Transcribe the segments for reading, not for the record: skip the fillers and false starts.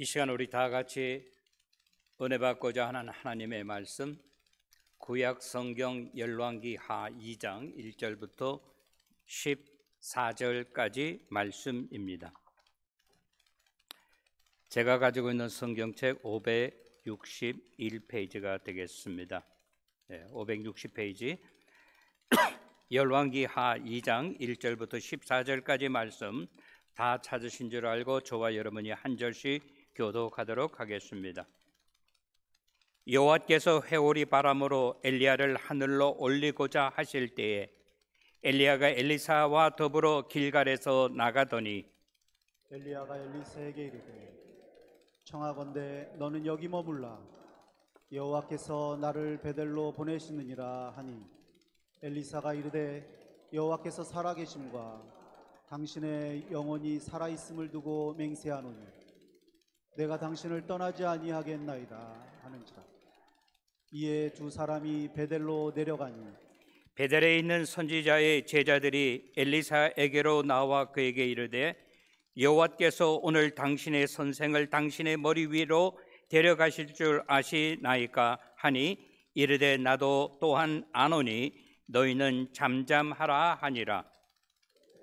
이 시간 우리 다 같이 은혜 받고자 하는 하나님의 말씀, 구약 성경 열왕기 하 2장 1절부터 14절까지 말씀입니다. 제가 가지고 있는 성경책 561페이지가 되겠습니다. 560페이지 열왕기 하 2장 1절부터 14절까지 말씀 다 찾으신 줄 알고 저와 여러분이 한 절씩 교독하도록 하겠습니다. 여호와께서 회오리 바람으로 엘리야를 하늘로 올리고자 하실 때에 엘리야가 엘리사와 더불어 길갈에서 나가더니 엘리야가 엘리사에게 이르되 청하건대 너는 여기 머물라. 여호와께서 나를 베델로 보내시느니라 하니 엘리사가 이르되 여호와께서 살아계심과 당신의 영혼이 살아있음을 두고 맹세하노니 내가 당신을 떠나지 아니하겠나이다 하는지라. 이에 두 사람이 베델로 내려가니 베델에 있는 선지자의 제자들이 엘리사에게로 나와 그에게 이르되 여호와께서 오늘 당신의 선생을 당신의 머리 위로 데려가실 줄 아시나이까 하니 이르되 나도 또한 아노니 너희는 잠잠하라 하니라.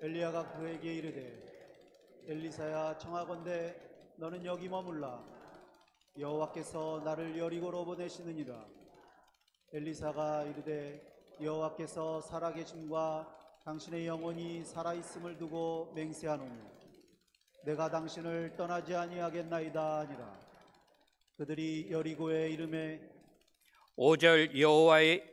엘리야가 그에게 이르되 엘리사야 청하건대 너는 여기 머물라. 여호와께서 나를 여리고로 보내시느니라. 엘리사가 이르되 여호와께서 살아계심과 당신의 영혼이 살아있음을 두고 맹세하노니 내가 당신을 떠나지 아니하겠나이다 하니라. 그들이 여리고에 이르매 5절 여호와의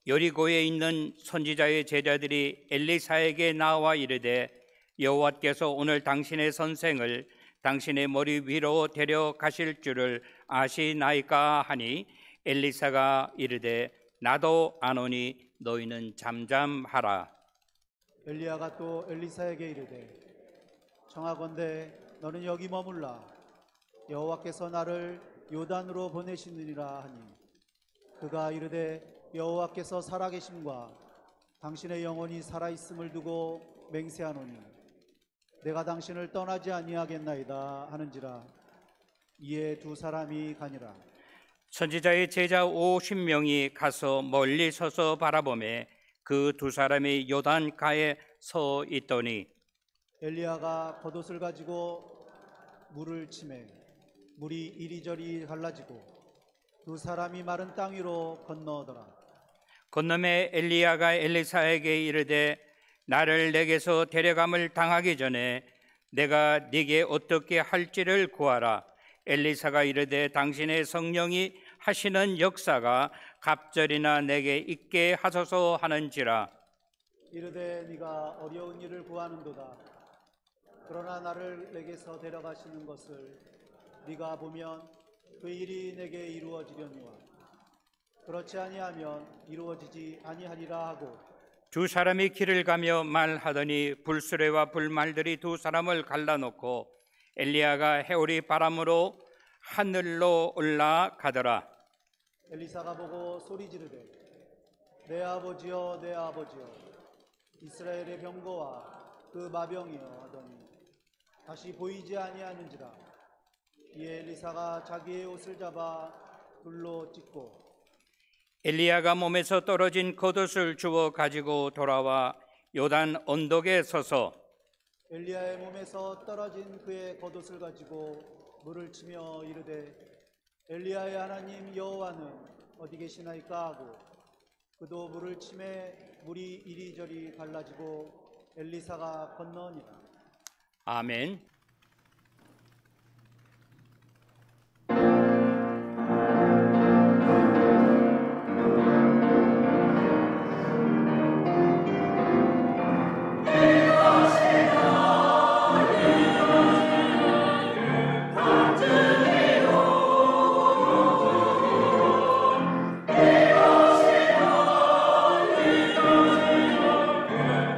여리고에 있는 선지자의 제자들이 엘리사에게 나와 이르되 여호와께서 오늘 당신의 선생을 당신의 머리 위로 데려가실 줄을 아시나이까 하니 엘리사가 이르되 나도 아노니 너희는 잠잠하라. 엘리야가 또 엘리사에게 이르되 청하건대 너는 여기 머물라. 여호와께서 나를 요단으로 보내시느니라 하니 그가 이르되 여호와께서 살아계심과 당신의 영혼이 살아있음을 두고 맹세하노니 내가 당신을 떠나지 아니하겠나이다 하는지라. 이에 두 사람이 가니라. 선지자의 제자 50명이 가서 멀리 서서 바라보매 그 두 사람이 요단가에 서 있더니 엘리야가 겉옷을 가지고 물을 치매 물이 이리저리 갈라지고 두 사람이 마른 땅 위로 건너더라. 건너매 엘리야가 엘리사에게 이르되 나를 내게서 데려감을 당하기 전에 내가 네게 어떻게 할지를 구하라. 엘리사가 이르되 당신의 성령이 하시는 역사가 갑절이나 내게 있게 하소서 하는지라. 이르되 네가 어려운 일을 구하는도다. 그러나 나를 내게서 데려가시는 것을 네가 보면 그 일이 내게 이루어지려니와 그렇지 아니하면 이루어지지 아니하리라 하고 두 사람이 길을 가며 말하더니 불수레와 불말들이 두 사람을 갈라놓고 엘리야가 회오리 바람으로 하늘로 올라가더라. 엘리사가 보고 소리 지르되 내 아버지여 내 아버지여 이스라엘의 병거와 그 마병이여 하더니 다시 보이지 아니하는지라. 이에 엘리사가 자기의 옷을 잡아 불로 찢고 엘리야가 몸에서 떨어진 겉옷을 주워 가지고 돌아와 요단 언덕에 서서 엘리야의 몸에서 떨어진 그의 겉옷을 가지고 물을 치며 이르되 엘리야의 하나님 여호와는 어디 계시나이까 하고 그도 물을 치매 물이 이리저리 갈라지고 엘리사가 건너니라. 아멘.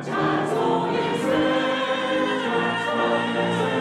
찬송이 세 찬송이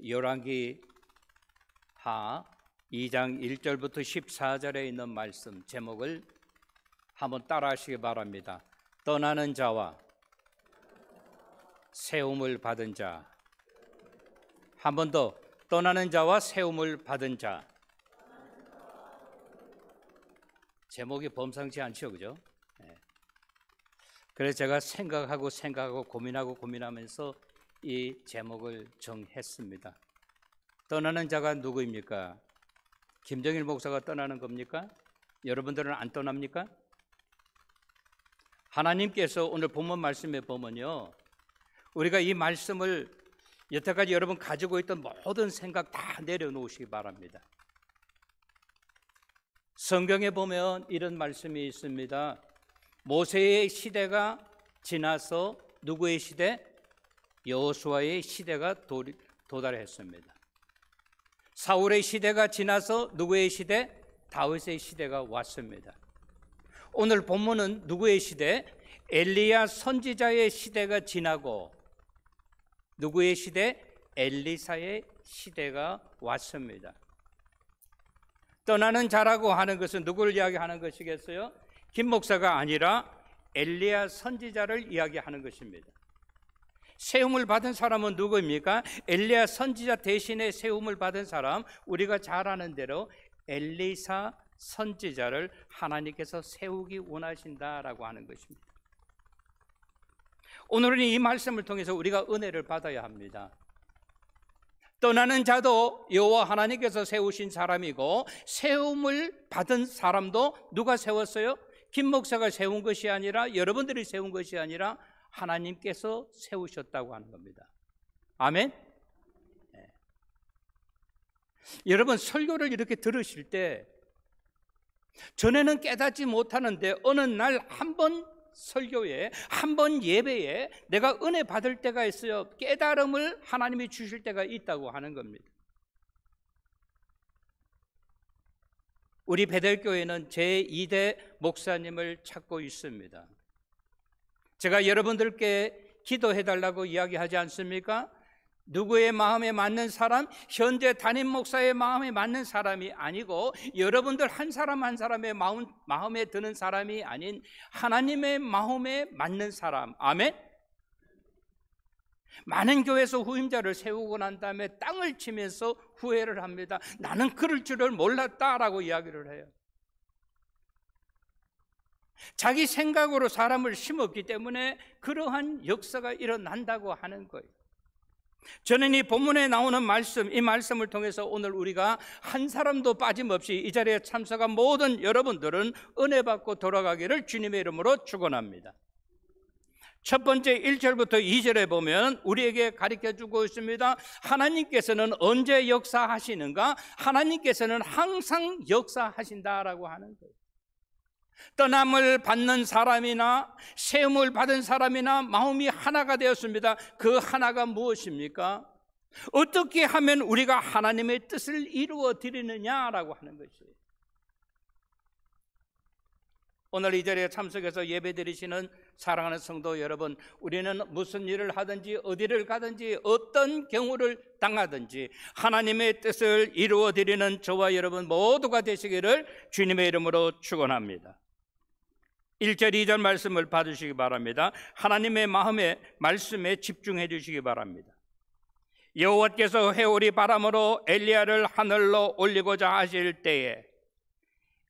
열왕기 하 2장 1절부터 14절에 있는 말씀 제목을 한번 따라 하시기 바랍니다. 떠나는 자와 세움을 받은 자. 한 번 더. 떠나는 자와 세움을 받은 자. 제목이 범상치 않죠, 그죠? 네. 그래서 제가 생각하고 고민하면서 이 제목을 정했습니다. 떠나는 자가 누구입니까? 김정일 목사가 떠나는 겁니까? 여러분들은 안 떠납니까? 하나님께서 오늘 본문 말씀에 보면요, 우리가 이 말씀을 여태까지 여러분 가지고 있던 모든 생각 다 내려놓으시기 바랍니다. 성경에 보면 이런 말씀이 있습니다. 모세의 시대가 지나서 누구의 시대? 여호수아의 시대가 도달했습니다. 사울의 시대가 지나서 누구의 시대? 다윗의 시대가 왔습니다. 오늘 본문은 누구의 시대? 엘리야 선지자의 시대가 지나고 누구의 시대? 엘리사의 시대가 왔습니다. 떠나는 자라고 하는 것은 누구를 이야기하는 것이겠어요? 김 목사가 아니라 엘리야 선지자를 이야기하는 것입니다. 세움을 받은 사람은 누구입니까? 엘리야 선지자 대신에 세움을 받은 사람, 우리가 잘 아는 대로 엘리사 선지자를 하나님께서 세우기 원하신다라고 하는 것입니다. 오늘은 이 말씀을 통해서 우리가 은혜를 받아야 합니다. 떠나는 자도 여호와 하나님께서 세우신 사람이고, 세움을 받은 사람도 누가 세웠어요? 김 목사가 세운 것이 아니라, 여러분들이 세운 것이 아니라 하나님께서 세우셨다고 하는 겁니다. 아멘? 네. 여러분, 설교를 이렇게 들으실 때 전에는 깨닫지 못하는데 어느 날 한 번 설교에, 한 번 예배에 내가 은혜 받을 때가 있어요. 깨달음을 하나님이 주실 때가 있다고 하는 겁니다. 우리 베델교회는 제2대 목사님을 찾고 있습니다. 제가 여러분들께 기도해달라고 이야기하지 않습니까? 누구의 마음에 맞는 사람, 현재 담임 목사의 마음에 맞는 사람이 아니고 여러분들 한 사람 한 사람의 마음에 드는 사람이 아닌 하나님의 마음에 맞는 사람. 아멘? 많은 교회에서 후임자를 세우고 난 다음에 땅을 치면서 후회를 합니다. 나는 그럴 줄을 몰랐다라고 이야기를 해요. 자기 생각으로 사람을 심었기 때문에 그러한 역사가 일어난다고 하는 거예요. 저는 이 본문에 나오는 말씀, 이 말씀을 통해서 오늘 우리가 한 사람도 빠짐없이 이 자리에 참석한 모든 여러분들은 은혜 받고 돌아가기를 주님의 이름으로 축원합니다. 첫 번째 1절부터 2절에 보면 우리에게 가르쳐주고 있습니다. 하나님께서는 언제 역사하시는가? 하나님께서는 항상 역사하신다라고 하는 거예요. 떠남을 받는 사람이나 세움을 받은 사람이나 마음이 하나가 되었습니다. 그 하나가 무엇입니까? 어떻게 하면 우리가 하나님의 뜻을 이루어 드리느냐라고 하는 것이에요. 오늘 이 자리에 참석해서 예배 드리시는 사랑하는 성도 여러분, 우리는 무슨 일을 하든지 어디를 가든지 어떤 경우를 당하든지 하나님의 뜻을 이루어 드리는 저와 여러분 모두가 되시기를 주님의 이름으로 축원합니다. 1절 2절 말씀을 봐주시기 바랍니다. 하나님의 마음의 말씀에 집중해 주시기 바랍니다. 여호와께서 회오리 바람으로 엘리야를 하늘로 올리고자 하실 때에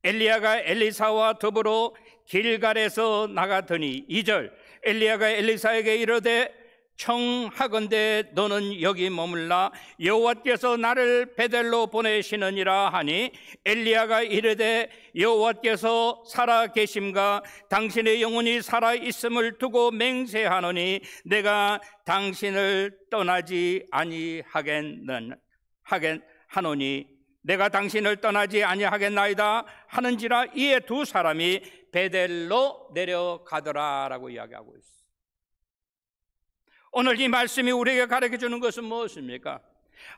엘리야가 엘리사와 더불어 길갈에서 나가더니 2절 엘리야가 엘리사에게 이르되 청하건대 너는 여기 머물라 여호와께서 나를 베델로 보내시느니라 하니 엘리야가 이르되 여호와께서 살아 계심과 당신의 영혼이 살아 있음을 두고 맹세하노니 내가 당신을 떠나지 아니하겠하노니 내가 당신을 떠나지 아니하겠나이다 하는지라. 이에 두 사람이 베델로 내려가더라라고 이야기하고 있습니다. 오늘 이 말씀이 우리에게 가르쳐주는 것은 무엇입니까?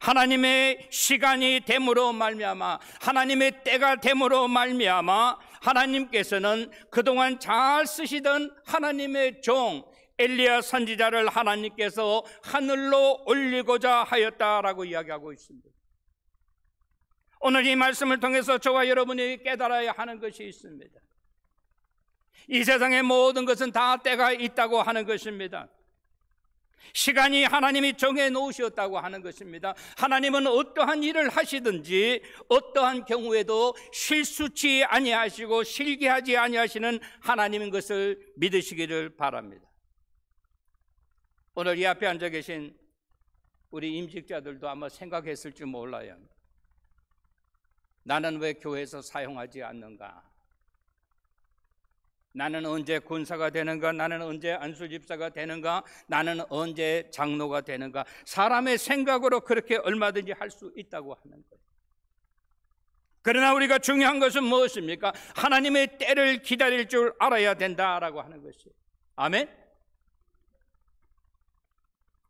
하나님의 시간이 됨으로 말미암아, 하나님의 때가 됨으로 말미암아 하나님께서는 그동안 잘 쓰시던 하나님의 종 엘리야 선지자를 하나님께서 하늘로 올리고자 하였다라고 이야기하고 있습니다. 오늘 이 말씀을 통해서 저와 여러분이 깨달아야 하는 것이 있습니다. 이 세상의 모든 것은 다 때가 있다고 하는 것입니다. 시간이 하나님이 정해 놓으셨다고 하는 것입니다. 하나님은 어떠한 일을 하시든지 어떠한 경우에도 실수치 아니하시고 실기하지 아니하시는 하나님인 것을 믿으시기를 바랍니다. 오늘 이 앞에 앉아 계신 우리 임직자들도 아마 생각했을지 몰라요. 나는 왜 교회에서 사용하지 않는가? 나는 언제 군사가 되는가? 나는 언제 안수집사가 되는가? 나는 언제 장로가 되는가? 사람의 생각으로 그렇게 얼마든지 할 수 있다고 하는 거예요. 그러나 우리가 중요한 것은 무엇입니까? 하나님의 때를 기다릴 줄 알아야 된다라고 하는 것이에요. 아멘?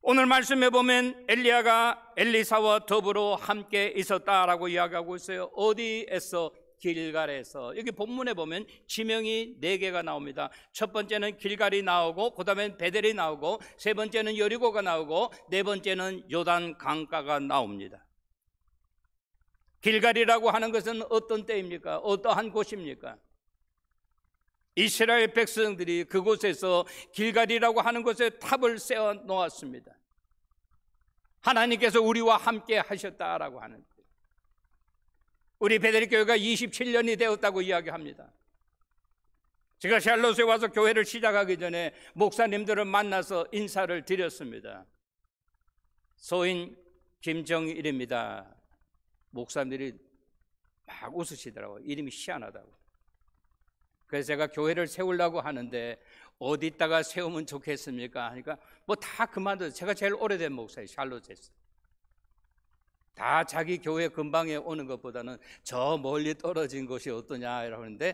오늘 말씀에 보면 엘리야가 엘리사와 더불어 함께 있었다라고 이야기하고 있어요. 어디에서? 길갈에서. 여기 본문에 보면 지명이 4개가 나옵니다. 첫 번째는 길갈이 나오고, 그 다음엔 베델이 나오고, 세 번째는 여리고가 나오고, 네 번째는 요단 강가가 나옵니다. 길갈이라고 하는 것은 어떤 때입니까? 어떠한 곳입니까? 이스라엘 백성들이 그곳에서 길갈이라고 하는 곳에 탑을 세워 놓았습니다. 하나님께서 우리와 함께 하셨다라고 하는 거예요. 우리 베델 교회가 27년이 되었다고 이야기합니다. 제가 샬롯에 와서 교회를 시작하기 전에 목사님들을 만나서 인사를 드렸습니다. 소인 김정일입니다. 목사님들이 막 웃으시더라고요. 이름이 희한하다고. 그래서 제가 교회를 세우려고 하는데 어디다가 세우면 좋겠습니까? 하니까 뭐 다 그만둬요. 제가 제일 오래된 목사예요. 샬롯에서. 다 자기 교회 근방에 오는 것보다는 저 멀리 떨어진 곳이 어떠냐 이러는데,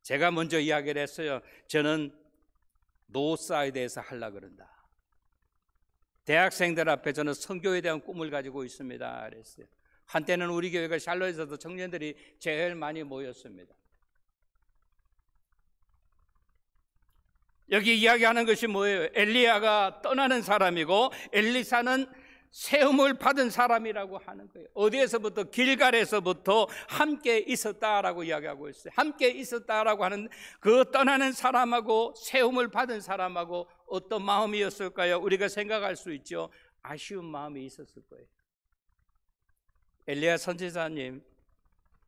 제가 먼저 이야기를 했어요. 저는 노사이드에서 하려고 그런다. 대학생들 앞에 저는 선교에 대한 꿈을 가지고 있습니다. 그랬어요. 한때는 우리 교회가 샬롯에서도 청년들이 제일 많이 모였습니다. 여기 이야기하는 것이 뭐예요? 엘리야가 떠나는 사람이고 엘리사는 세움을 받은 사람이라고 하는 거예요. 어디에서부터? 길갈에서부터 함께 있었다라고 이야기하고 있어요. 함께 있었다라고 하는 그 떠나는 사람하고 세움을 받은 사람하고 어떤 마음이었을까요? 우리가 생각할 수 있죠. 아쉬운 마음이 있었을 거예요. 엘리야 선지자님,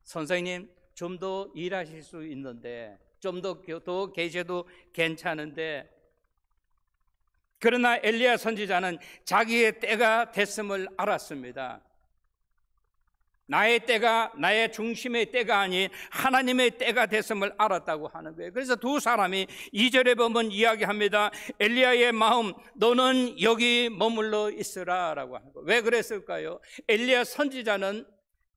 선생님 좀 더 일하실 수 있는데, 좀 더 계셔도 괜찮은데, 그러나 엘리야 선지자는 자기의 때가 됐음을 알았습니다. 나의 때가, 나의 중심의 때가 아닌 하나님의 때가 됐음을 알았다고 하는 거예요. 그래서 두 사람이 2절에 보면 이야기합니다. 엘리야의 마음, 너는 여기 머물러 있으라 라고 하는 거예요. 왜 그랬을까요? 엘리야 선지자는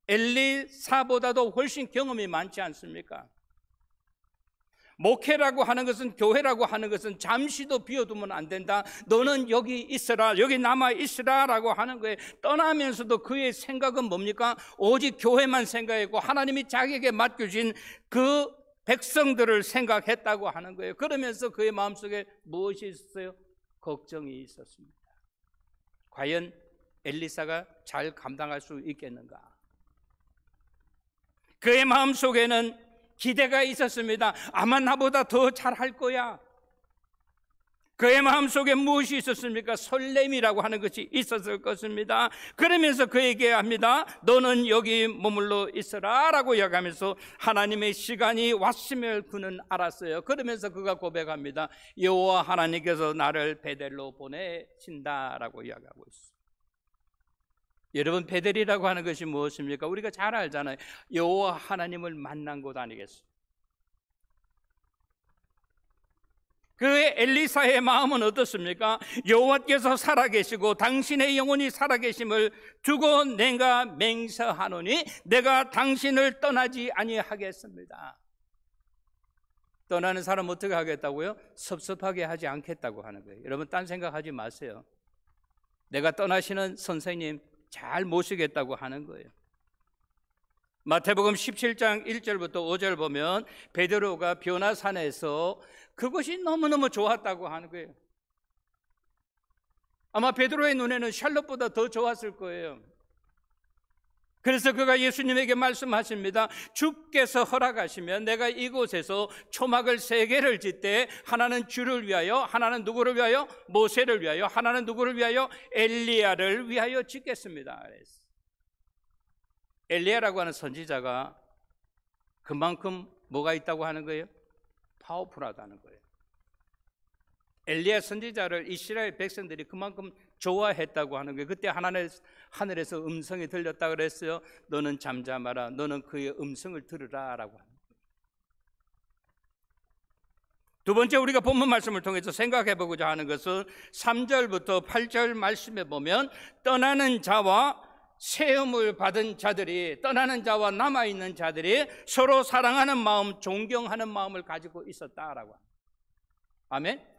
엘리사보다도 훨씬 경험이 많지 않습니까? 목회라고 하는 것은, 교회라고 하는 것은 잠시도 비워두면 안 된다. 너는 여기 있으라, 여기 남아 있으라 라고 하는 거예요. 떠나면서도 그의 생각은 뭡니까? 오직 교회만 생각했고 하나님이 자기에게 맡겨진 그 백성들을 생각했다고 하는 거예요. 그러면서 그의 마음속에 무엇이 있었어요? 걱정이 있었습니다. 과연 엘리사가 잘 감당할 수 있겠는가? 그의 마음속에는 기대가 있었습니다. 아마 나보다 더 잘할 거야. 그의 마음속에 무엇이 있었습니까? 설렘이라고 하는 것이 있었을 것입니다. 그러면서 그에게 합니다. 너는 여기 머물러 있으라 라고 이야기하면서 하나님의 시간이 왔음을 그는 알았어요. 그러면서 그가 고백합니다. 여호와 하나님께서 나를 베델로 보내신다라고 이야기하고 있어요. 여러분, 베델이라고 하는 것이 무엇입니까? 우리가 잘 알잖아요. 여호와 하나님을 만난 곳 아니겠어요? 그 엘리사의 마음은 어떻습니까? 여호와께서 살아계시고 당신의 영혼이 살아계심을 두고 내가 맹세하노니 내가 당신을 떠나지 아니하겠습니다. 떠나는 사람 어떻게 하겠다고요? 섭섭하게 하지 않겠다고 하는 거예요. 여러분, 딴 생각하지 마세요. 내가 떠나시는 선생님 잘 모시겠다고 하는 거예요. 마태복음 17장 1절부터 5절 보면 베드로가 변화산에서 그것이 너무너무 좋았다고 하는 거예요. 아마 베드로의 눈에는 샬롯보다 더 좋았을 거예요. 그래서 그가 예수님에게 말씀하십니다. 주께서 허락하시면 내가 이곳에서 초막을 3개를 짓되 하나는 주를 위하여, 하나는 누구를 위하여? 모세를 위하여, 하나는 누구를 위하여? 엘리야를 위하여 짓겠습니다. 엘리야라고 하는 선지자가 그만큼 뭐가 있다고 하는 거예요? 파워풀하다는 거예요. 엘리야 선지자를 이스라엘 백성들이 그만큼 좋아했다고 하는 거예요. 그때 하늘에서 음성이 들렸다 그랬어요. 너는 잠잠하라. 너는 그의 음성을 들으라 라고 합니다. 두 번째 우리가 본문 말씀을 통해서 생각해 보고자 하는 것은 3절부터 8절 말씀에 보면 떠나는 자와 세움을 받은 자들이, 떠나는 자와 남아있는 자들이 서로 사랑하는 마음, 존경하는 마음을 가지고 있었다라고 합니다. 아멘.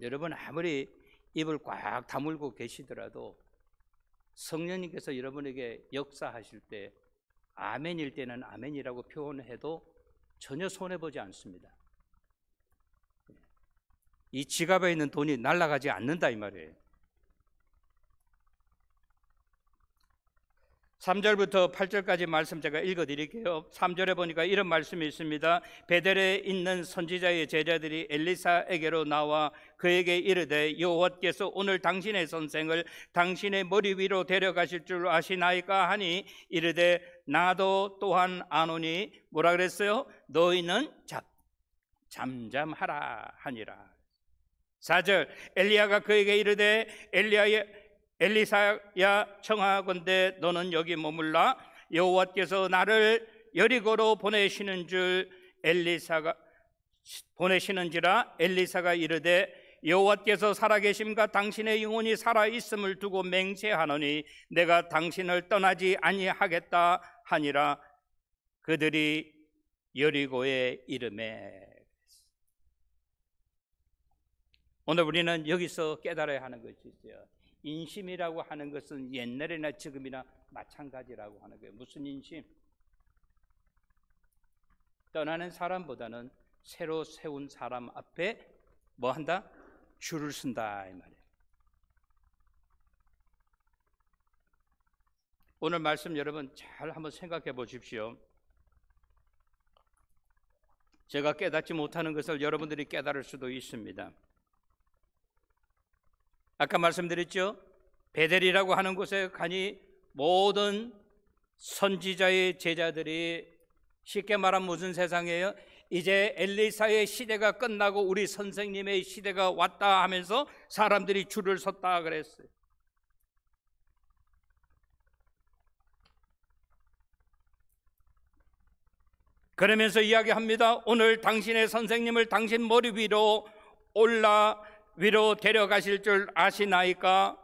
여러분 아무리 입을 꽉 다물고 계시더라도 성령님께서 여러분에게 역사하실 때 아멘일 때는 아멘이라고 표현해도 전혀 손해보지 않습니다. 이 지갑에 있는 돈이 날아가지 않는다 이 말이에요. 3절부터 8절까지 말씀 제가 읽어드릴게요. 3절에 보니까 이런 말씀이 있습니다. 베델에 있는 선지자의 제자들이 엘리사에게로 나와 그에게 이르되 여호와께서 오늘 당신의 선생을 당신의 머리 위로 데려가실 줄 아시나이까 하니 이르되 나도 또한 아노니 뭐라 그랬어요? 너희는 잠잠하라 하니라. 4절 엘리야가 그에게 이르되 엘리사야 청하건대 너는 여기 머물라. 여호와께서 나를 여리고로 보내시는지라. 엘리사가 이르되 여호와께서 살아계심과 당신의 영혼이 살아있음을 두고 맹세하노니 내가 당신을 떠나지 아니하겠다 하니라. 그들이 여리고에 이르매. 오늘 우리는 여기서 깨달아야 하는 것이 있어요. 인심이라고 하는 것은 옛날이나 지금이나 마찬가지라고 하는 거예요. 무슨 인심? 떠나는 사람보다는 새로 세운 사람 앞에 뭐 한다? 줄을 쓴다 이 말이에요. 오늘 말씀 여러분 잘 한번 생각해 보십시오. 제가 깨닫지 못하는 것을 여러분들이 깨달을 수도 있습니다. 아까 말씀드렸죠? 베델이라고 하는 곳에 가니 모든 선지자의 제자들이 쉽게 말하면 무슨 세상이에요? 이제 엘리사의 시대가 끝나고 우리 선생님의 시대가 왔다 하면서 사람들이 줄을 섰다 그랬어요. 그러면서 이야기합니다. 오늘 당신의 선생님을 당신 머리 위로 데려가실 줄 아시나이까?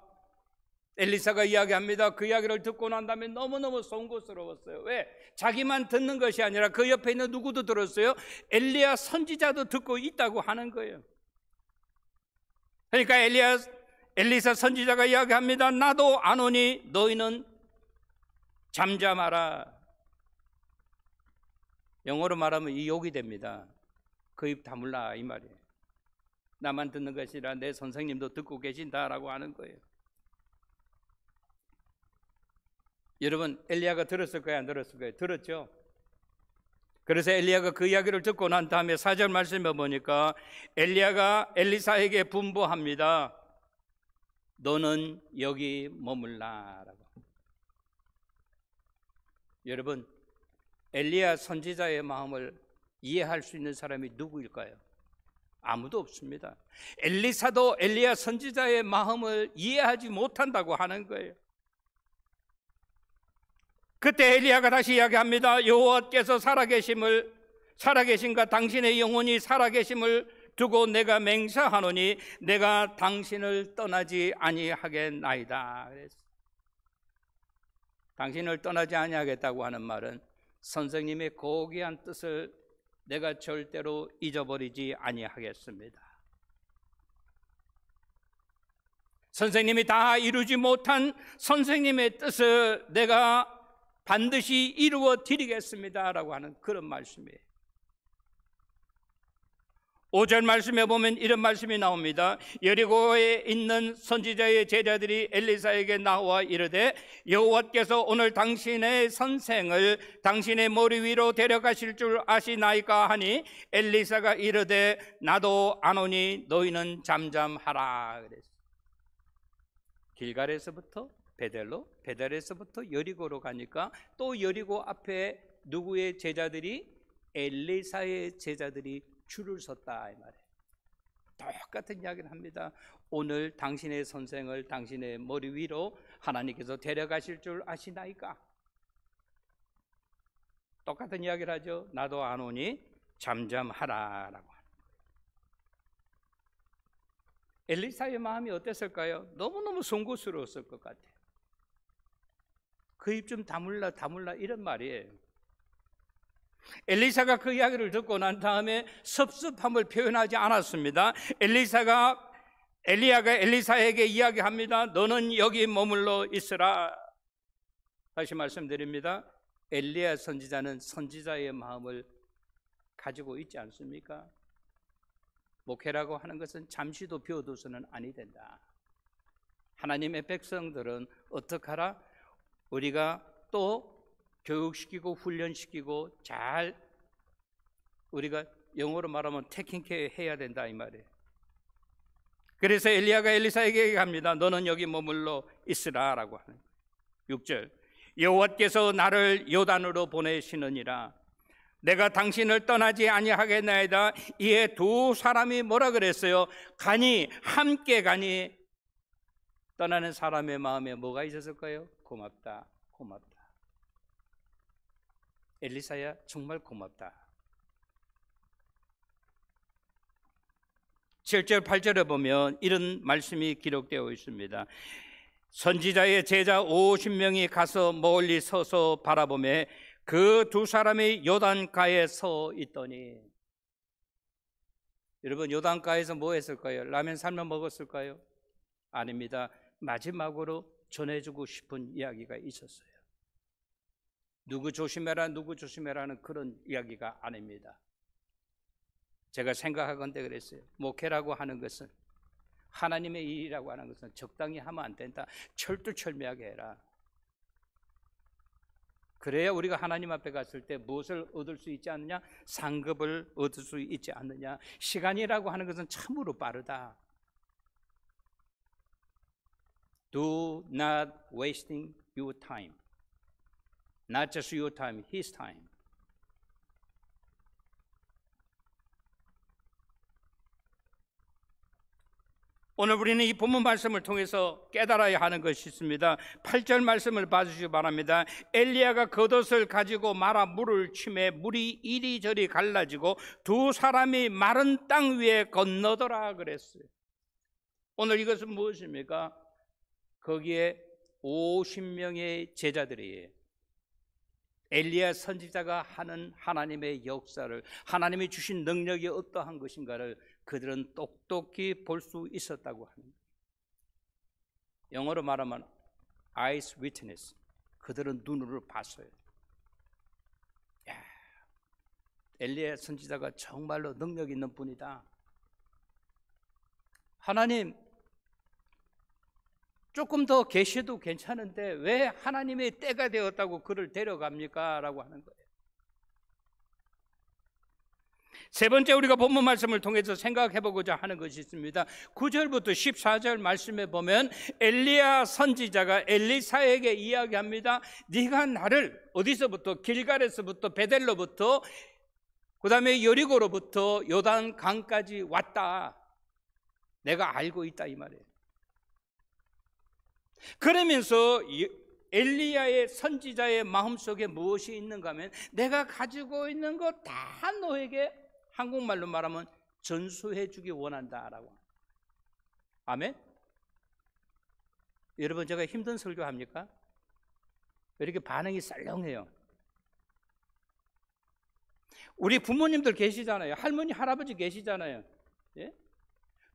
엘리사가 이야기합니다. 그 이야기를 듣고 난 다음에 너무너무 송구스러웠어요. 왜? 자기만 듣는 것이 아니라 그 옆에 있는 누구도 들었어요? 엘리야 선지자도 듣고 있다고 하는 거예요. 그러니까 엘리사 선지자가 이야기합니다. 나도 아노니 너희는 잠잠하라. 영어로 말하면 이 욕이 됩니다. 그 입 다물라 이 말이에요. 나만 듣는 것이 아니라 내 선생님도 듣고 계신다라고 하는 거예요. 여러분 엘리야가 들었을 거예요? 안 들었을 거예요? 들었죠? 그래서 엘리야가 그 이야기를 듣고 난 다음에 4절 말씀에 보니까 엘리야가 엘리사에게 분부합니다. 너는 여기 머물라라고. 여러분 엘리야 선지자의 마음을 이해할 수 있는 사람이 누구일까요? 아무도 없습니다. 엘리사도 엘리야 선지자의 마음을 이해하지 못한다고 하는 거예요. 그때 엘리야가 다시 이야기합니다. 여호와께서 살아계심과 당신의 영혼이 살아계심을 두고 내가 맹세하노니 내가 당신을 떠나지 아니하겠나이다. 그랬어요. 당신을 떠나지 아니하겠다고 하는 말은 선생님의 고귀한 뜻을 내가 절대로 잊어버리지 아니하겠습니다. 선생님이 다 이루지 못한 선생님의 뜻을 내가 반드시 이루어 드리겠습니다 라고 하는 그런 말씀이에요. 5절 말씀에 보면 이런 말씀이 나옵니다. 여리고에 있는 선지자의 제자들이 엘리사에게 나와 이르되 여호와께서 오늘 당신의 선생을 당신의 머리 위로 데려가실 줄 아시나이까 하니 엘리사가 이르되 나도 아노니 너희는 잠잠하라 그랬어요. 길갈에서부터 베델로, 베델에서부터 여리고로 가니까 또 여리고 앞에 누구의 제자들이? 엘리사의 제자들이 줄을 섰다 이 말이에요. 똑같은 이야기를 합니다. 오늘 당신의 선생을 당신의 머리 위로 하나님께서 데려가실 줄 아시나이까? 똑같은 이야기를 하죠. 나도 아노니 잠잠하라라고 합니다. 엘리사의 마음이 어땠을까요? 너무너무 송구스러웠을 것 같아요. 그 입 좀 다물라 이런 말이에요. 엘리사가 그 이야기를 듣고 난 다음에 섭섭함을 표현하지 않았습니다. 엘리야가 엘리사에게 이야기합니다. 너는 여기 머물러 있으라. 다시 말씀드립니다. 엘리야 선지자는 선지자의 마음을 가지고 있지 않습니까? 목회라고 하는 것은 잠시도 비워둬서는 아니 된다. 하나님의 백성들은 어떡하라? 우리가 또 교육시키고 훈련시키고 잘 우리가 영어로 말하면 테킹케어 해야 된다 이 말이에요. 그래서 엘리야가 엘리사에게 얘기합니다. 너는 여기 머물러 있으라 라고 하는 거예요. 6절 여호와께서 나를 요단으로 보내시느니라. 내가 당신을 떠나지 아니하겠나이다. 이에 두 사람이 뭐라 그랬어요? 가니 함께 가니. 떠나는 사람의 마음에 뭐가 있었을까요? 고맙다 고맙다. 엘리사야 정말 고맙다. 7절 8절에 보면 이런 말씀이 기록되어 있습니다. 선지자의 제자 50명이 가서 멀리 서서 바라보매 그 두 사람이 요단가에 서 있더니. 여러분 요단가에서 뭐 했을까요? 라면 삶아 먹었을까요? 아닙니다. 마지막으로 전해주고 싶은 이야기가 있었어요. 누구 조심해라 누구 조심해라는 그런 이야기가 아닙니다. 제가 생각하건대 그랬어요. 목회라고 하는 것은 하나님의 일이라고 하는 것은 적당히 하면 안 된다. 철두철미하게 해라. 그래야 우리가 하나님 앞에 갔을 때 무엇을 얻을 수 있지 않느냐? 상급을 얻을 수 있지 않느냐? 시간이라고 하는 것은 참으로 빠르다. Do not wasting your time. Not just your time, His time. 오늘 우리는 이 본문 말씀을 통해서 깨달아야 하는 것이 있습니다. 8절 말씀을 봐주시기 바랍니다. 엘리야가 겉옷을 가지고 말아 물을 치매 물이 이리저리 갈라지고 두 사람이 마른 땅 위에 건너더라 그랬어요. 오늘 이것은 무엇입니까? 거기에 50명의 제자들이에요. 엘리야 선지자가 하는 하나님의 역사를, 하나님이 주신 능력이 어떠한 것인가를 그들은 똑똑히 볼 수 있었다고 하는 거예요. 영어로 말하면 eyes witness. 그들은 눈으로 봤어요. 야, 엘리야 선지자가 정말로 능력 있는 분이다. 하나님 조금 더 계셔도 괜찮은데 왜 하나님의 때가 되었다고 그를 데려갑니까? 라고 하는 거예요. 세 번째 우리가 본문 말씀을 통해서 생각해보고자 하는 것이 있습니다. 9절부터 14절 말씀에 보면 엘리야 선지자가 엘리사에게 이야기합니다. 네가 나를 어디서부터? 길갈에서부터 베델로부터 그 다음에 여리고로부터 요단 강까지 왔다. 내가 알고 있다 이 말이에요. 그러면서 엘리야의 선지자의 마음속에 무엇이 있는가 하면 내가 가지고 있는 거 다 너에게 한국말로 말하면 전수해 주기 원한다라고. 아멘? 여러분 제가 힘든 설교합니까? 왜 이렇게 반응이 썰렁해요? 우리 부모님들 계시잖아요. 할머니 할아버지 계시잖아요. 예?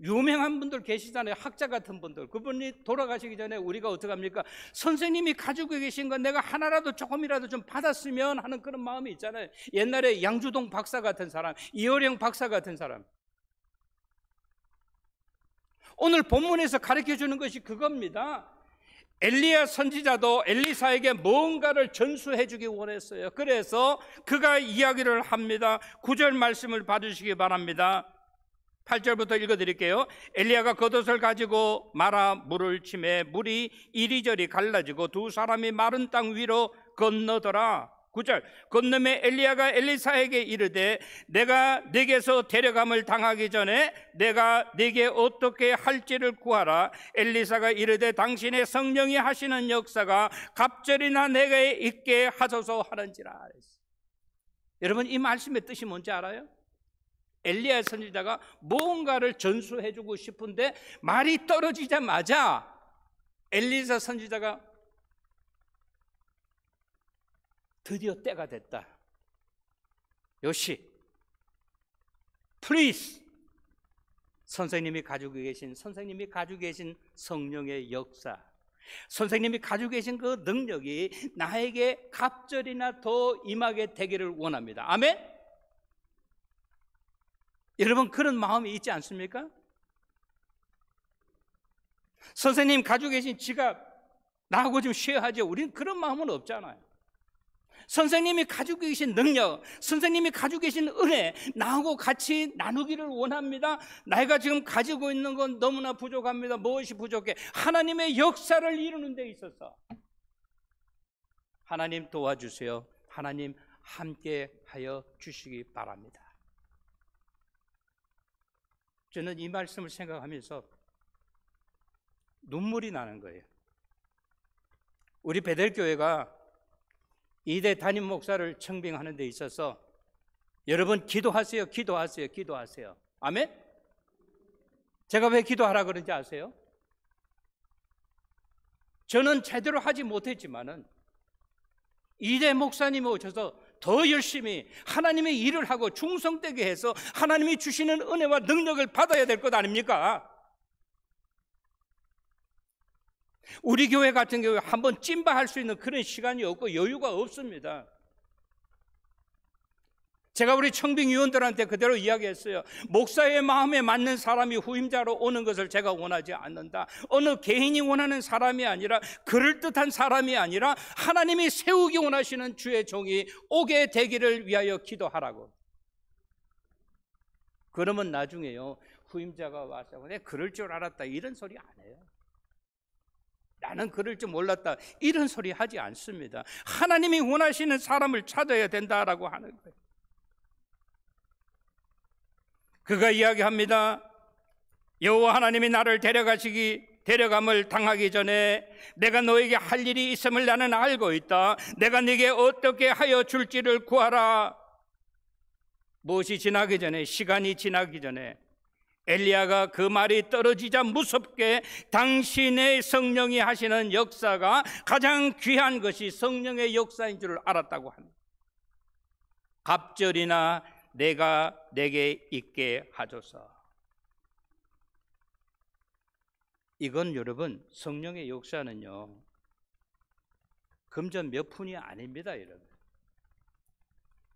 유명한 분들 계시잖아요. 학자 같은 분들. 그분이 돌아가시기 전에 우리가 어떻게 합니까? 선생님이 가지고 계신 건 내가 하나라도 조금이라도 좀 받았으면 하는 그런 마음이 있잖아요. 옛날에 양주동 박사 같은 사람, 이어령 박사 같은 사람, 오늘 본문에서 가르쳐 주는 것이 그겁니다. 엘리야 선지자도 엘리사에게 뭔가를 전수해 주기 원했어요. 그래서 그가 이야기를 합니다. 9절 말씀을 봐주시기 바랍니다. 8절부터 읽어드릴게요. 엘리야가 겉옷을 가지고 마라 물을 치매 물이 이리저리 갈라지고 두 사람이 마른 땅 위로 건너더라. 9절 건너매 엘리야가 엘리사에게 이르되 내가 네게서 데려감을 당하기 전에 내가 네게 어떻게 할지를 구하라. 엘리사가 이르되 당신의 성령이 하시는 역사가 갑절이나 내게 있게 하소서 하는지라. 여러분, 이 말씀의 뜻이 뭔지 알아요? 엘리야 선지자가 무언가를 전수해주고 싶은데 말이 떨어지자마자 엘리사 선지자가 드디어 때가 됐다. 요시, please. 선생님이 가지고 계신 성령의 역사, 선생님이 가지고 계신 그 능력이 나에게 갑절이나 더 임하게 되기를 원합니다. 아멘? 여러분, 그런 마음이 있지 않습니까? 선생님 가지고 계신 지갑 나하고 좀 쉐어하죠. 우리는 그런 마음은 없잖아요. 선생님이 가지고 계신 능력, 선생님이 가지고 계신 은혜 나하고 같이 나누기를 원합니다. 내가 지금 가지고 있는 건 너무나 부족합니다. 무엇이 부족해? 하나님의 역사를 이루는 데 있어서 하나님 도와주세요. 하나님 함께 하여 주시기 바랍니다. 저는 이 말씀을 생각하면서 눈물이 나는 거예요. 우리 베델교회가 2대 담임 목사를 청빙하는 데 있어서 여러분 기도하세요. 기도하세요. 기도하세요. 아멘? 제가 왜 기도하라 그런지 아세요? 저는 제대로 하지 못했지만은 2대 목사님이 오셔서 더 열심히 하나님의 일을 하고 충성되게 해서 하나님이 주시는 은혜와 능력을 받아야 될 것 아닙니까? 우리 교회 같은 경우에 한번 찜바할 수 있는 그런 시간이 없고 여유가 없습니다. 제가 우리 청빙위원들한테 그대로 이야기했어요. 목사의 마음에 맞는 사람이 후임자로 오는 것을 제가 원하지 않는다. 어느 개인이 원하는 사람이 아니라, 그럴듯한 사람이 아니라 하나님이 세우기 원하시는 주의 종이 오게 되기를 위하여 기도하라고. 그러면 나중에요, 후임자가 와서 내가 그럴 줄 알았다 이런 소리 안 해요. 나는 그럴 줄 몰랐다 이런 소리 하지 않습니다. 하나님이 원하시는 사람을 찾아야 된다라고 하는 거예요. 그가 이야기합니다. 여호와 하나님이 나를 데려감을 당하기 전에 내가 너에게 할 일이 있음을 나는 알고 있다. 내가 네게 어떻게 하여 줄지를 구하라. 무엇이 지나기 전에, 시간이 지나기 전에 엘리야가 그 말이 떨어지자 무섭게 당신의 성령이 하시는 역사가 가장 귀한 것이 성령의 역사인 줄 알았다고 합니다. 갑절이나 내가 내게 있게 하소서. 이건 여러분, 성령의 역사는요, 금전 몇 푼이 아닙니다. 여러분,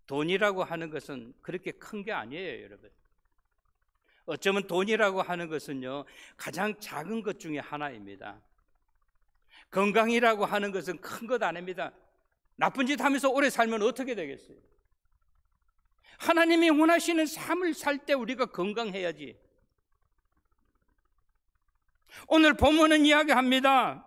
돈이라고 하는 것은 그렇게 큰 게 아니에요. 여러분, 어쩌면 돈이라고 하는 것은요, 가장 작은 것 중에 하나입니다. 건강이라고 하는 것은 큰 것 아닙니다. 나쁜 짓 하면서 오래 살면 어떻게 되겠어요? 하나님이 원하시는 삶을 살 때 우리가 건강해야지. 오늘 본문은 이야기합니다.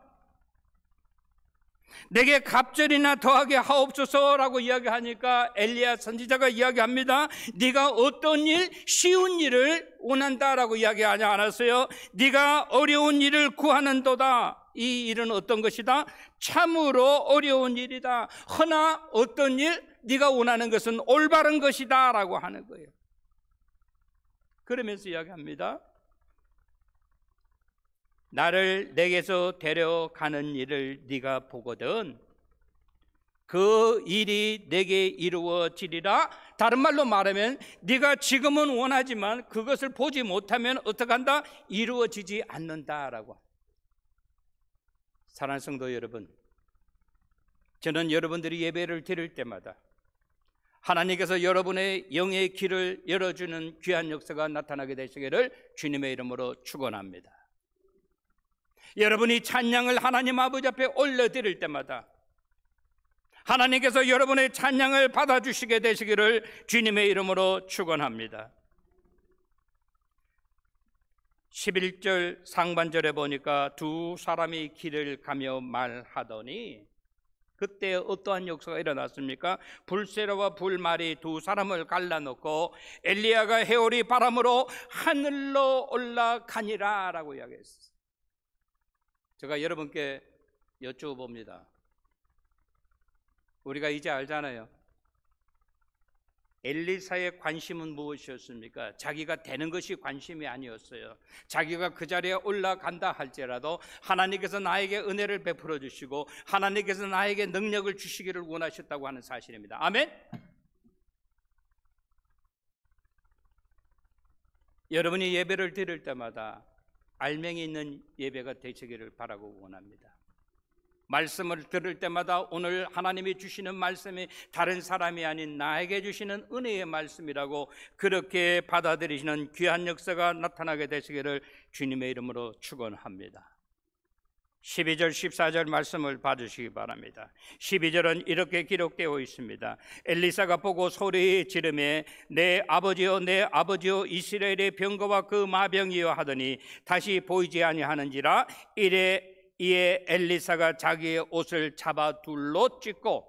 내게 갑절이나 더하게 하옵소서라고 이야기하니까 엘리야 선지자가 이야기합니다. 네가 어떤 일, 쉬운 일을 원한다라고 이야기하지 않았어요. 네가 어려운 일을 구하는도다. 이 일은 어떤 것이다? 참으로 어려운 일이다. 허나 어떤 일, 네가 원하는 것은 올바른 것이다 라고 하는 거예요. 그러면서 이야기합니다. 나를 내게서 데려가는 일을 네가 보거든 그 일이 내게 이루어지리라. 다른 말로 말하면 네가 지금은 원하지만 그것을 보지 못하면 어떻게 한다? 이루어지지 않는다라고. 사랑하는 성도 여러분, 저는 여러분들이 예배를 드릴 때마다 하나님께서 여러분의 영의 길을 열어주는 귀한 역사가 나타나게 되시기를 주님의 이름으로 축원합니다. 여러분이 찬양을 하나님 아버지 앞에 올려드릴 때마다 하나님께서 여러분의 찬양을 받아주시게 되시기를 주님의 이름으로 축원합니다. 11절 상반절에 보니까 두 사람이 길을 가며 말하더니 그때 어떠한 역사가 일어났습니까? 불세라와 불말이 두 사람을 갈라놓고 엘리야가 해오리 바람으로 하늘로 올라가니라 라고 이야기했어요. 제가 여러분께 여쭤봅니다. 우리가 이제 알잖아요. 엘리사의 관심은 무엇이었습니까? 자기가 되는 것이 관심이 아니었어요. 자기가 그 자리에 올라간다 할지라도 하나님께서 나에게 은혜를 베풀어 주시고 하나님께서 나에게 능력을 주시기를 원하셨다고 하는 사실입니다. 아멘? 여러분이 예배를 드릴 때마다 알맹이 있는 예배가 되시기를 바라고 원합니다. 말씀을 들을 때마다 오늘 하나님이 주시는 말씀이 다른 사람이 아닌 나에게 주시는 은혜의 말씀이라고 그렇게 받아들이시는 귀한 역사가 나타나게 되시기를 주님의 이름으로 축원합니다. 12절 14절 말씀을 봐주시기 바랍니다. 12절은 이렇게 기록되어 있습니다. 엘리사가 보고 소리 지르매 내 아버지여 내 아버지여 이스라엘의 병거와 그 마병이여 하더니 다시 보이지 아니하는지라. 이에 엘리사가 자기의 옷을 잡아 둘로 찢고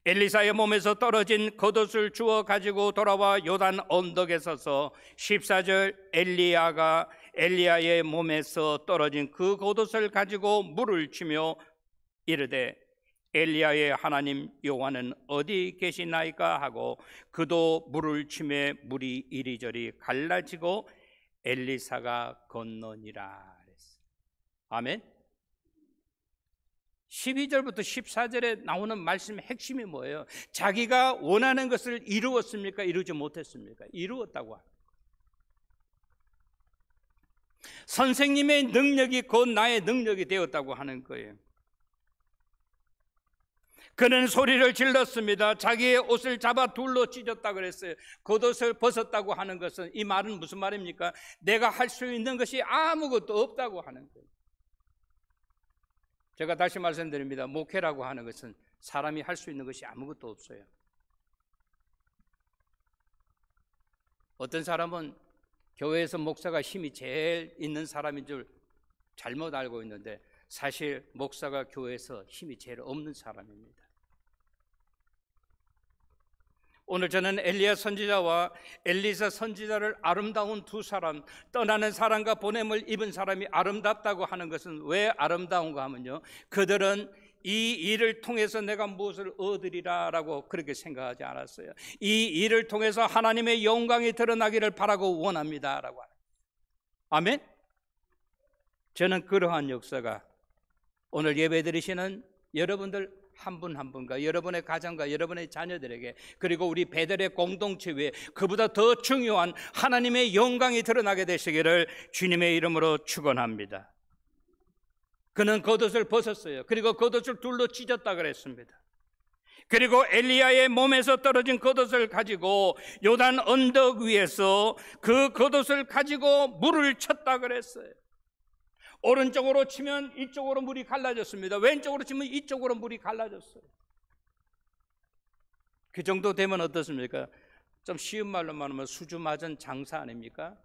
엘리사의 몸에서 떨어진 겉옷을 주워 가지고 돌아와 요단 언덕에 서서 14절 엘리야의 몸에서 떨어진 그 겉옷을 가지고 물을 치며 이르되 엘리야의 하나님 여호와는 어디 계시나이까 하고 그도 물을 치매 물이 이리저리 갈라지고 엘리사가 건너니라. 아멘. 12절부터 14절에 나오는 말씀의 핵심이 뭐예요? 자기가 원하는 것을 이루었습니까? 이루지 못했습니까? 이루었다고 합니다. 선생님의 능력이 곧 나의 능력이 되었다고 하는 거예요. 그는 소리를 질렀습니다. 자기의 옷을 잡아 둘로 찢었다 그랬어요. 겉옷을 벗었다고 하는 것은 이 말은 무슨 말입니까? 내가 할 수 있는 것이 아무것도 없다고 하는 거예요. 제가 다시 말씀드립니다. 목회라고 하는 것은 사람이 할 수 있는 것이 아무것도 없어요. 어떤 사람은 교회에서 목사가 힘이 제일 있는 사람인 줄 잘못 알고 있는데 사실 목사가 교회에서 힘이 제일 없는 사람입니다. 오늘 저는 엘리야 선지자와 엘리사 선지자를 아름다운 두 사람, 떠나는 사람과 보냄을 입은 사람이 아름답다고 하는 것은 왜 아름다운가 하면요, 그들은 이 일을 통해서 내가 무엇을 얻으리라 라고 그렇게 생각하지 않았어요. 이 일을 통해서 하나님의 영광이 드러나기를 바라고 원합니다 라고 합니다. 아멘. 저는 그러한 역사가 오늘 예배 드리시는 여러분들 한 분 한 분과 여러분의 가정과 여러분의 자녀들에게, 그리고 우리 베델의 공동체 위에 그보다 더 중요한 하나님의 영광이 드러나게 되시기를 주님의 이름으로 축원합니다. 그는 겉옷을 벗었어요. 그리고 겉옷을 둘로 찢었다 그랬습니다. 그리고 엘리야의 몸에서 떨어진 겉옷을 가지고 요단 언덕 위에서 그 겉옷을 가지고 물을 쳤다 그랬어요. 오른쪽으로 치면 이쪽으로 물이 갈라졌습니다. 왼쪽으로 치면 이쪽으로 물이 갈라졌어요. 그 정도 되면 어떻습니까? 좀 쉬운 말로 말하면 수주 맞은 장사 아닙니까?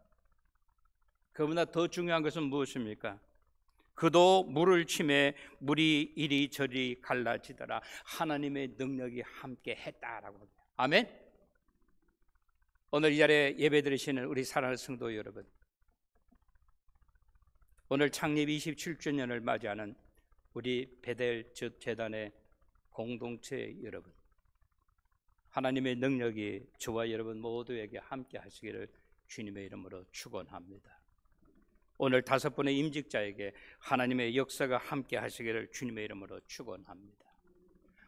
그보다 더 중요한 것은 무엇입니까? 그도 물을 치매 물이 이리저리 갈라지더라. 하나님의 능력이 함께 했다라고. 아멘. 오늘 이 자리에 예배 드리시는 우리 사랑하는 성도 여러분, 오늘 창립 27주년을 맞이하는 우리 베델 재단의 공동체 여러분, 하나님의 능력이 저와 여러분 모두에게 함께 하시기를 주님의 이름으로 축원합니다. 오늘 5분의 임직자에게 하나님의 역사가 함께 하시기를 주님의 이름으로 축원합니다.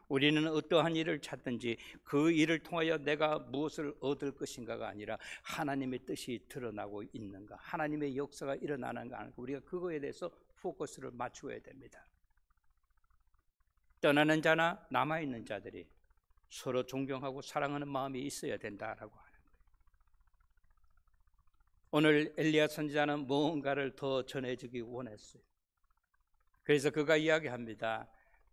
우리는 어떠한 일을 찾든지 그 일을 통하여 내가 무엇을 얻을 것인가가 아니라 하나님의 뜻이 드러나고 있는가, 하나님의 역사가 일어나는가 하는 거, 우리가 그거에 대해서 포커스를 맞추어야 됩니다. 떠나는 자나 남아있는 자들이 서로 존경하고 사랑하는 마음이 있어야 된다라고 하는 거예요. 오늘 엘리야 선지자는 무언가를 더 전해주기 원했어요. 그래서 그가 이야기합니다.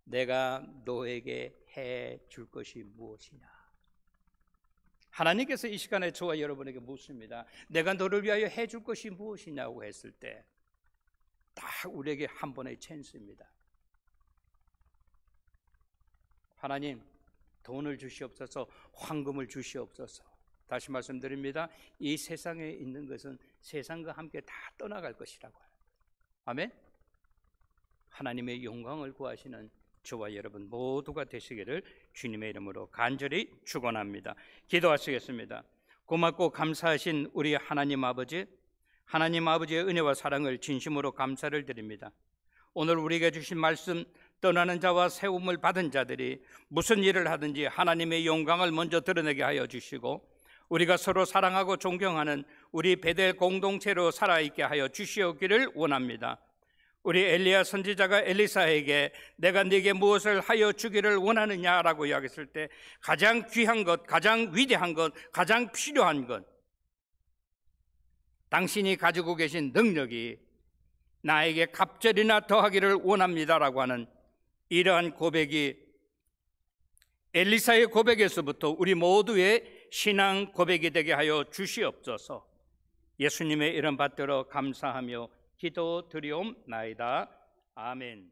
내가 너에게 해 줄 것이 무엇이냐. 하나님께서 이 시간에 저와 여러분에게 묻습니다. 내가 너를 위하여 해 줄 것이 무엇이냐고 했을 때 딱 우리에게 한 번의 찬스입니다. 하나님, 돈을 주시옵소서, 황금을 주시옵소서. 다시 말씀드립니다. 이 세상에 있는 것은 세상과 함께 다 떠나갈 것이라고요. 아멘. 하나님의 영광을 구하시는 저와 여러분 모두가 되시기를 주님의 이름으로 간절히 축원합니다. 기도하시겠습니다. 고맙고 감사하신 우리 하나님 아버지의 은혜와 사랑을 진심으로 감사를 드립니다. 오늘 우리에게 주신 말씀, 떠나는 자와 세움을 받은 자들이 무슨 일을 하든지 하나님의 영광을 먼저 드러내게 하여 주시고, 우리가 서로 사랑하고 존경하는 우리 베델 공동체로 살아있게 하여 주시옵기를 원합니다. 우리 엘리야 선지자가 엘리사에게 내가 네게 무엇을 하여 주기를 원하느냐라고 이야기했을 때 가장 귀한 것, 가장 위대한 것, 가장 필요한 것, 당신이 가지고 계신 능력이 나에게 갑절이나 더하기를 원합니다라고 하는 이러한 고백이 엘리사의 고백에서부터 우리 모두의 신앙 고백이 되게 하여 주시옵소서. 예수님의 이름 받들어 감사하며 기도드리옵나이다. 아멘.